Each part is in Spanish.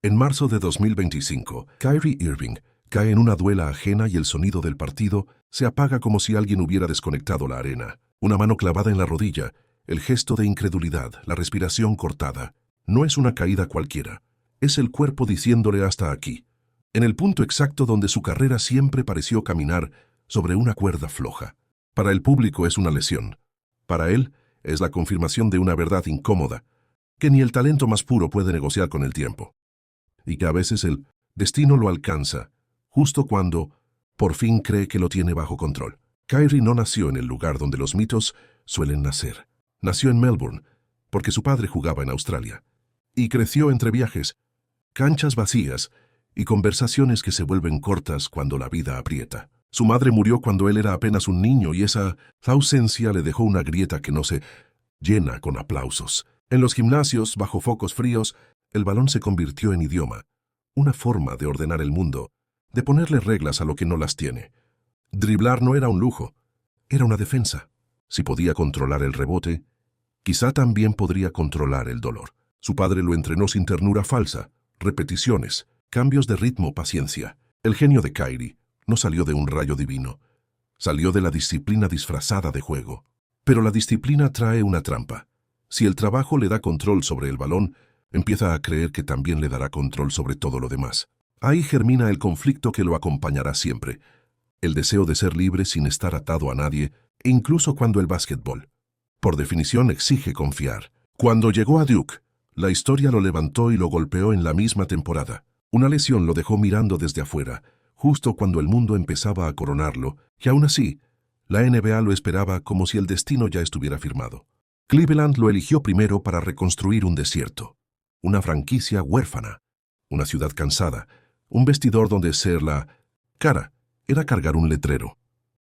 En marzo de 2025, Kyrie Irving cae en una duela ajena y el sonido del partido se apaga como si alguien hubiera desconectado la arena. Una mano clavada en la rodilla, el gesto de incredulidad, la respiración cortada. No es una caída cualquiera. Es el cuerpo diciéndole hasta aquí. En el punto exacto donde su carrera siempre pareció caminar sobre una cuerda floja. Para el público es una lesión. Para él es la confirmación de una verdad incómoda, que ni el talento más puro puede negociar con el tiempo. Y que a veces el destino lo alcanza, justo cuando por fin cree que lo tiene bajo control. Kyrie no nació en el lugar donde los mitos suelen nacer. Nació en Melbourne, porque su padre jugaba en Australia. Y creció entre viajes, canchas vacías y conversaciones que se vuelven cortas cuando la vida aprieta. Su madre murió cuando él era apenas un niño y esa ausencia le dejó una grieta que no se llena con aplausos. En los gimnasios, bajo focos fríos, el balón se convirtió en idioma, una forma de ordenar el mundo, de ponerle reglas a lo que no las tiene. Driblar no era un lujo, era una defensa. Si podía controlar el rebote, quizá también podría controlar el dolor. Su padre lo entrenó sin ternura falsa, repeticiones, cambios de ritmo, paciencia. El genio de Kyrie no salió de un rayo divino, salió de la disciplina disfrazada de juego. Pero la disciplina trae una trampa. Si el trabajo le da control sobre el balón, empieza a creer que también le dará control sobre todo lo demás. Ahí germina el conflicto que lo acompañará siempre, el deseo de ser libre sin estar atado a nadie, e incluso cuando el básquetbol, por definición, exige confiar. Cuando llegó a Duke, la historia lo levantó y lo golpeó en la misma temporada. Una lesión lo dejó mirando desde afuera, justo cuando el mundo empezaba a coronarlo, y aún así, la NBA lo esperaba como si el destino ya estuviera firmado. Cleveland lo eligió primero para reconstruir un desierto, una franquicia huérfana, una ciudad cansada, un vestidor donde ser la cara era cargar un letrero,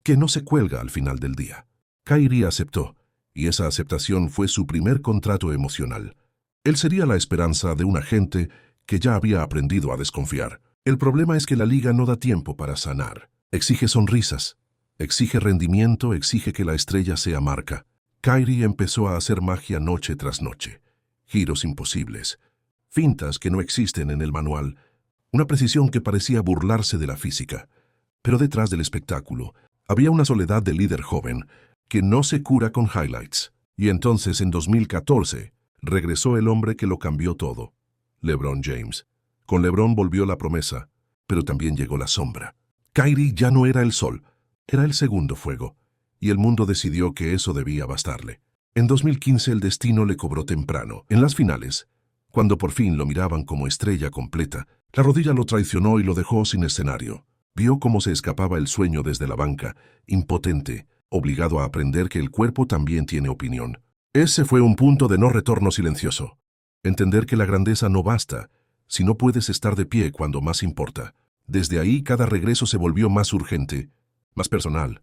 que no se cuelga al final del día. Kyrie aceptó, y esa aceptación fue su primer contrato emocional. Él sería la esperanza de una gente que ya había aprendido a desconfiar. El problema es que la liga no da tiempo para sanar. Exige sonrisas, exige rendimiento, exige que la estrella sea marca. Kyrie empezó a hacer magia noche tras noche. Giros imposibles, fintas que no existen en el manual, una precisión que parecía burlarse de la física. Pero detrás del espectáculo había una soledad de líder joven que no se cura con highlights. Y entonces, en 2014, regresó el hombre que lo cambió todo, LeBron James. Con LeBron volvió la promesa, pero también llegó la sombra. Kyrie ya no era el sol, era el segundo fuego, y el mundo decidió que eso debía bastarle. En 2015 el destino le cobró temprano. En las finales, cuando por fin lo miraban como estrella completa, la rodilla lo traicionó y lo dejó sin escenario. Vio cómo se escapaba el sueño desde la banca, impotente, obligado a aprender que el cuerpo también tiene opinión. Ese fue un punto de no retorno silencioso. Entender que la grandeza no basta si no puedes estar de pie cuando más importa. Desde ahí cada regreso se volvió más urgente, más personal,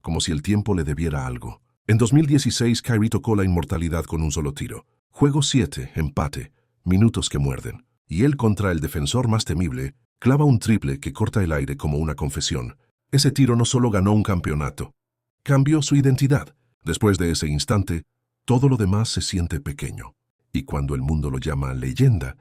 como si el tiempo le debiera algo. En 2016 Kyrie tocó la inmortalidad con un solo tiro. Juego 7, empate, minutos que muerden. Y él contra el defensor más temible, clava un triple que corta el aire como una confesión. Ese tiro no solo ganó un campeonato, cambió su identidad. Después de ese instante, todo lo demás se siente pequeño. Y cuando el mundo lo llama leyenda,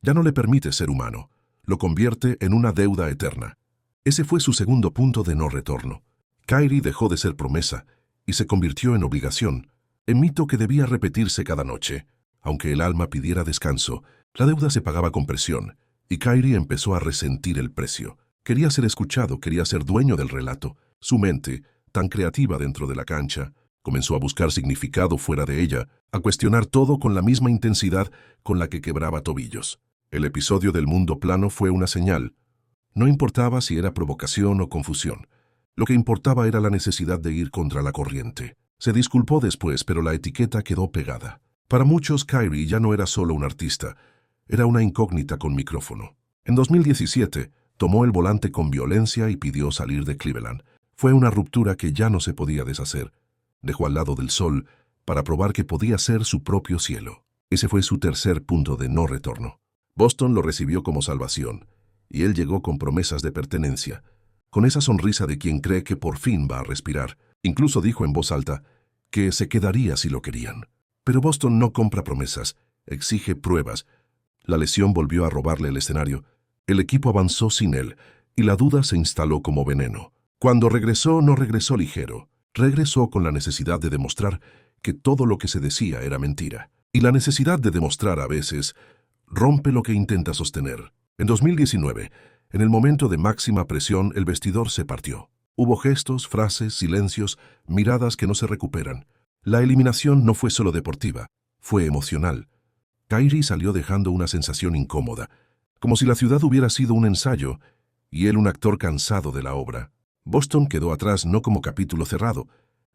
ya no le permite ser humano, lo convierte en una deuda eterna. Ese fue su segundo punto de no retorno. Kyrie dejó de ser promesa y se convirtió en obligación, en mito que debía repetirse cada noche. Aunque el alma pidiera descanso, la deuda se pagaba con presión, y Kyrie empezó a resentir el precio. Quería ser escuchado, quería ser dueño del relato. Su mente, tan creativa dentro de la cancha, comenzó a buscar significado fuera de ella, a cuestionar todo con la misma intensidad con la que quebraba tobillos. El episodio del mundo plano fue una señal. No importaba si era provocación o confusión. Lo que importaba era la necesidad de ir contra la corriente. Se disculpó después, pero la etiqueta quedó pegada. Para muchos, Kyrie ya no era solo un artista, era una incógnita con micrófono. En 2017, tomó el volante con violencia y pidió salir de Cleveland. Fue una ruptura que ya no se podía deshacer. Dejó al lado del sol para probar que podía ser su propio cielo. Ese fue su tercer punto de no retorno. Boston lo recibió como salvación, y él llegó con promesas de pertenencia, con esa sonrisa de quien cree que por fin va a respirar. Incluso dijo en voz alta que se quedaría si lo querían. Pero Boston no compra promesas, exige pruebas. La lesión volvió a robarle el escenario. El equipo avanzó sin él, y la duda se instaló como veneno. Cuando regresó, no regresó ligero. Regresó con la necesidad de demostrar que todo lo que se decía era mentira. Y la necesidad de demostrar a veces rompe lo que intenta sostener. En 2019, en el momento de máxima presión, el vestidor se partió. Hubo gestos, frases, silencios, miradas que no se recuperan. La eliminación no fue solo deportiva, fue emocional. Kyrie salió dejando una sensación incómoda, como si la ciudad hubiera sido un ensayo y él un actor cansado de la obra. Boston quedó atrás no como capítulo cerrado,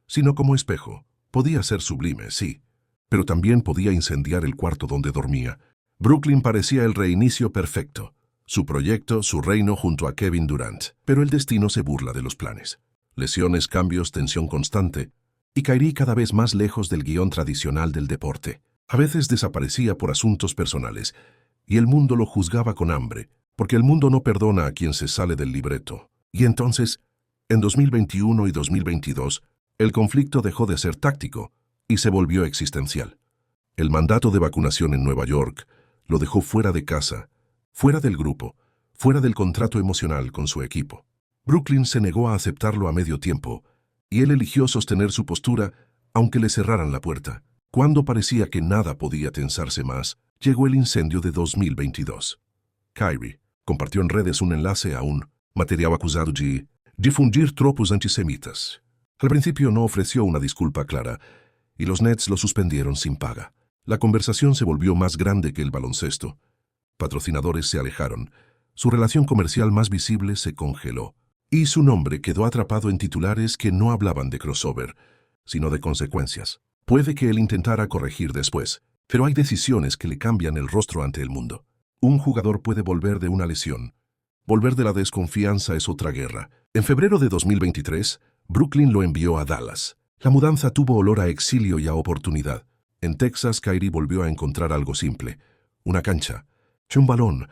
sino como espejo. Podía ser sublime, sí, pero también podía incendiar el cuarto donde dormía. Brooklyn parecía el reinicio perfecto. Su proyecto, su reino junto a Kevin Durant. Pero el destino se burla de los planes. Lesiones, cambios, tensión constante. Y Kyrie cada vez más lejos del guión tradicional del deporte. A veces desaparecía por asuntos personales, y el mundo lo juzgaba con hambre, porque el mundo no perdona a quien se sale del libreto. Y entonces, en 2021 y 2022, el conflicto dejó de ser táctico y se volvió existencial. El mandato de vacunación en Nueva York lo dejó fuera de casa, fuera del grupo, fuera del contrato emocional con su equipo. Brooklyn se negó a aceptarlo a medio tiempo, y él eligió sostener su postura aunque le cerraran la puerta. Cuando parecía que nada podía tensarse más, llegó el incendio de 2022. Kyrie compartió en redes un enlace a un material acusado de difundir tropos antisemitas. Al principio no ofreció una disculpa clara, y los Nets lo suspendieron sin paga. La conversación se volvió más grande que el baloncesto. Patrocinadores se alejaron, su relación comercial más visible se congeló, y su nombre quedó atrapado en titulares que no hablaban de crossover, sino de consecuencias. Puede que él intentara corregir después, pero hay decisiones que le cambian el rostro ante el mundo. Un jugador puede volver de una lesión. Volver de la desconfianza es otra guerra. En febrero de 2023, Brooklyn lo envió a Dallas. La mudanza tuvo olor a exilio y a oportunidad. En Texas, Kyrie volvió a encontrar algo simple: una cancha, un balón,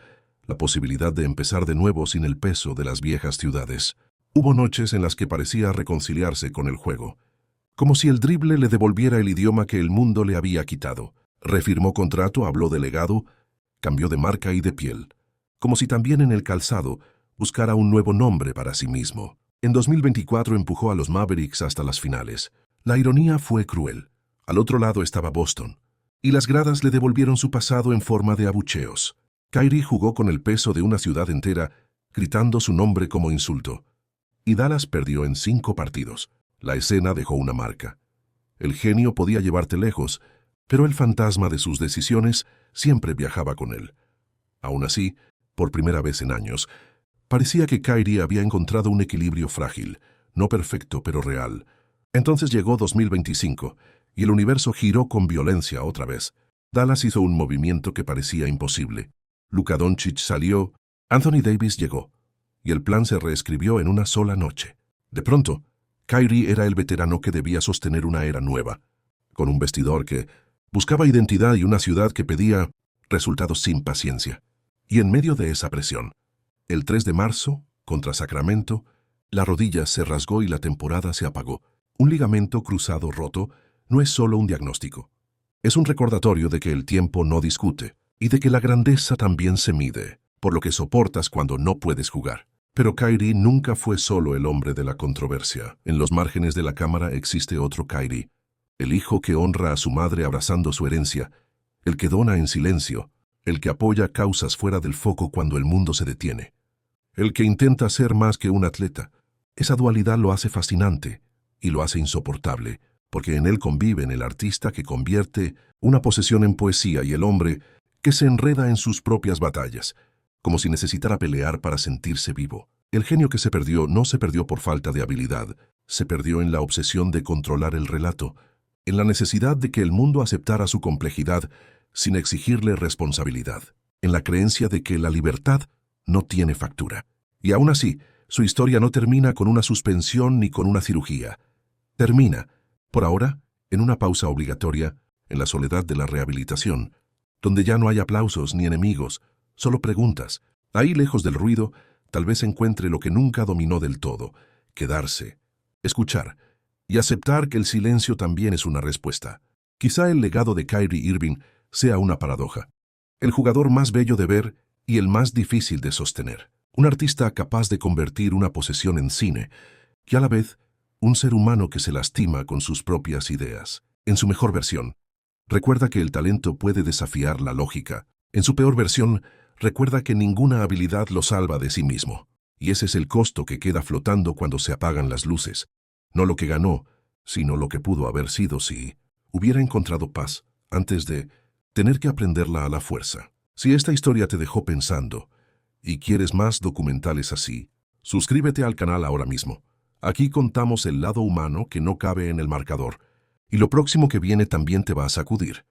la posibilidad de empezar de nuevo sin el peso de las viejas ciudades. Hubo noches en las que parecía reconciliarse con el juego, como si el drible le devolviera el idioma que el mundo le había quitado. Refirmó contrato, habló de legado, cambió de marca y de piel, como si también en el calzado buscara un nuevo nombre para sí mismo. En 2024 empujó a los Mavericks hasta las finales. La ironía fue cruel. Al otro lado estaba Boston, y las gradas le devolvieron su pasado en forma de abucheos. Kyrie jugó con el peso de una ciudad entera, gritando su nombre como insulto. Y Dallas perdió en 5 partidos. La escena dejó una marca. El genio podía llevarte lejos, pero el fantasma de sus decisiones siempre viajaba con él. Aún así, por primera vez en años, parecía que Kyrie había encontrado un equilibrio frágil, no perfecto pero real. Entonces llegó 2025, y el universo giró con violencia otra vez. Dallas hizo un movimiento que parecía imposible. Luka Doncic salió, Anthony Davis llegó, y el plan se reescribió en una sola noche. De pronto, Kyrie era el veterano que debía sostener una era nueva, con un vestidor que buscaba identidad y una ciudad que pedía resultados sin paciencia. Y en medio de esa presión, el 3 de marzo, contra Sacramento, la rodilla se rasgó y la temporada se apagó. Un ligamento cruzado roto no es solo un diagnóstico. Es un recordatorio de que el tiempo no discute y de que la grandeza también se mide por lo que soportas cuando no puedes jugar. Pero Kyrie nunca fue solo el hombre de la controversia. En los márgenes de la cámara existe otro Kyrie, el hijo que honra a su madre abrazando su herencia, el que dona en silencio, el que apoya causas fuera del foco cuando el mundo se detiene, el que intenta ser más que un atleta. Esa dualidad lo hace fascinante y lo hace insoportable, porque en él conviven el artista que convierte una posesión en poesía y el hombre que se enreda en sus propias batallas, como si necesitara pelear para sentirse vivo. El genio que se perdió no se perdió por falta de habilidad, se perdió en la obsesión de controlar el relato, en la necesidad de que el mundo aceptara su complejidad sin exigirle responsabilidad, en la creencia de que la libertad no tiene factura. Y aún así, su historia no termina con una suspensión ni con una cirugía. Termina, por ahora, en una pausa obligatoria, en la soledad de la rehabilitación, donde ya no hay aplausos ni enemigos, solo preguntas. Ahí, lejos del ruido, tal vez encuentre lo que nunca dominó del todo: quedarse, escuchar y aceptar que el silencio también es una respuesta. Quizá el legado de Kyrie Irving sea una paradoja. El jugador más bello de ver y el más difícil de sostener. Un artista capaz de convertir una posesión en cine y a la vez un ser humano que se lastima con sus propias ideas. En su mejor versión, recuerda que el talento puede desafiar la lógica. En su peor versión, recuerda que ninguna habilidad lo salva de sí mismo. Y ese es el costo que queda flotando cuando se apagan las luces. No lo que ganó, sino lo que pudo haber sido si hubiera encontrado paz antes de tener que aprenderla a la fuerza. Si esta historia te dejó pensando y quieres más documentales así, suscríbete al canal ahora mismo. Aquí contamos el lado humano que no cabe en el marcador, y lo próximo que viene también te va a sacudir.